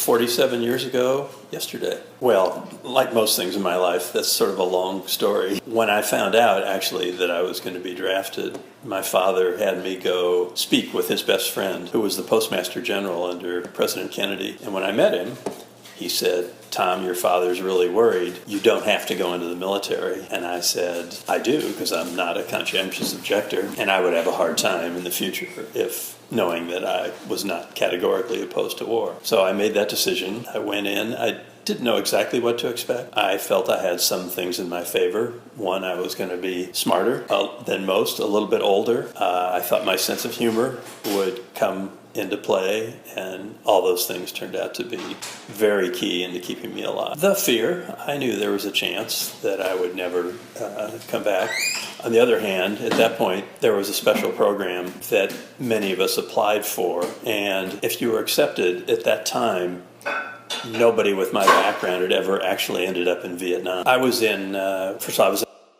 47 years ago yesterday. Well, like most things in my life, that's sort of a long story. When I found out, actually, that I was going to be drafted, my father had me go speak with his best friend, who was the Postmaster General under President Kennedy. And when I met him, he said, "Tom, your father's really worried. You don't have to go into the military." And I said, "I do, because I'm not a conscientious objector, and I would have a hard time in the future if knowing that I was not categorically opposed to war." So I made that decision. I went in. I didn't know exactly what to expect. I felt I had some things in my favor. One, I was going to be smarter than most, a little bit older. I thought my sense of humor would come into play, and all those things turned out to be very key into keeping me alive. The fear, I knew there was a chance that I would never come back. On the other hand, at that point, there was a special program that many of us applied for, and if you were accepted at that time, nobody with my background had ever actually ended up in Vietnam. I was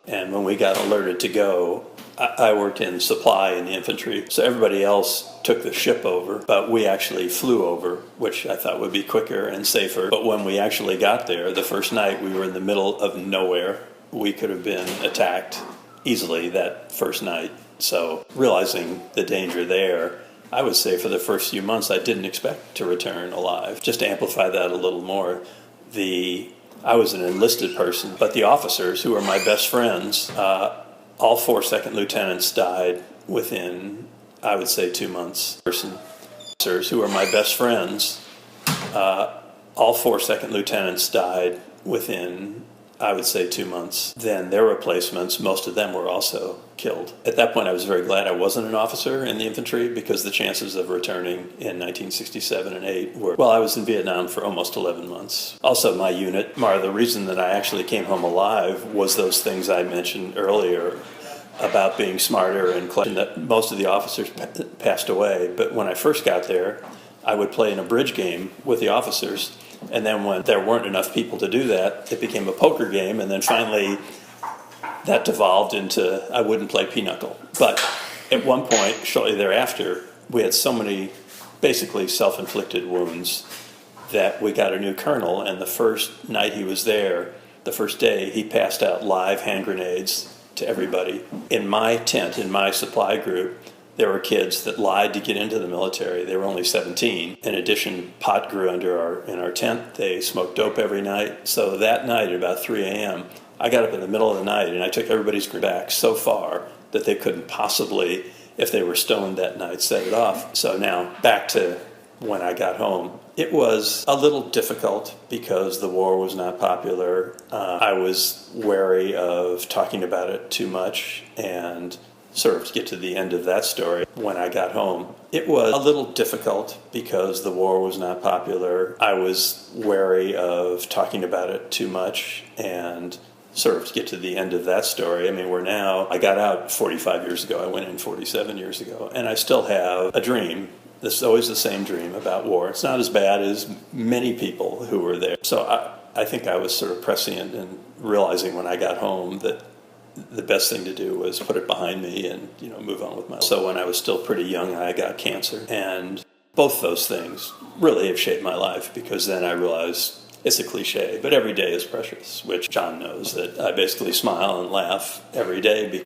and when we got alerted to go, I worked in supply in the infantry, so everybody else took the ship over, but we actually flew over, which I thought would be quicker and safer. But when we actually got there, the first night, we were in the middle of nowhere. We could have been attacked easily that first night. So realizing the danger there, I would say for the first few months, I didn't expect to return alive. Just to amplify that a little more, I was an enlisted person, but the officers who were my best friends, all 4 second lieutenants died within, I would say, 2 months. Officers who were my best friends, all 4 second lieutenants died within, I would say, 2 months. Then their replacements, most of them were also killed. At that point, I was very glad I wasn't an officer in the infantry, because the chances of returning in 1967 and 8 were, well, I was in Vietnam for almost 11 months. Also, my unit, the reason that I actually came home alive was those things I mentioned earlier about being smarter and that most of the officers passed away. But when I first got there, I would play in a bridge game with the officers. And then when there weren't enough people to do that, it became a poker game. And then finally, that devolved into I wouldn't play pinochle. But at one point, shortly thereafter, we had so many basically self-inflicted wounds that we got a new colonel. And the first night he was there, the first day, he passed out live hand grenades to everybody. In my tent, in my supply group, there were kids that lied to get into the military. They were only 17. In addition, pot grew in our tent. They smoked dope every night. So that night at about 3 a.m., I got up in the middle of the night and I took everybody's back so far that they couldn't possibly, if they were stoned that night, set it off. So now back to when I got home. It was a little difficult because the war was not popular. I was wary of talking about it too much, and sort of to get to the end of that story, when I got home, it was a little difficult because the war was not popular. I was wary of talking about it too much, and sort of to get to the end of that story, I got out 45 years ago. I went in 47 years ago, and I still have a dream. This is always the same dream about war. It's not as bad as many people who were there. So I think I was sort of prescient in realizing when I got home that the best thing to do was put it behind me and move on with my life. So when I was still pretty young, I got cancer. And both those things really have shaped my life, because then I realized it's a cliche, but every day is precious, which John knows that I basically smile and laugh every day.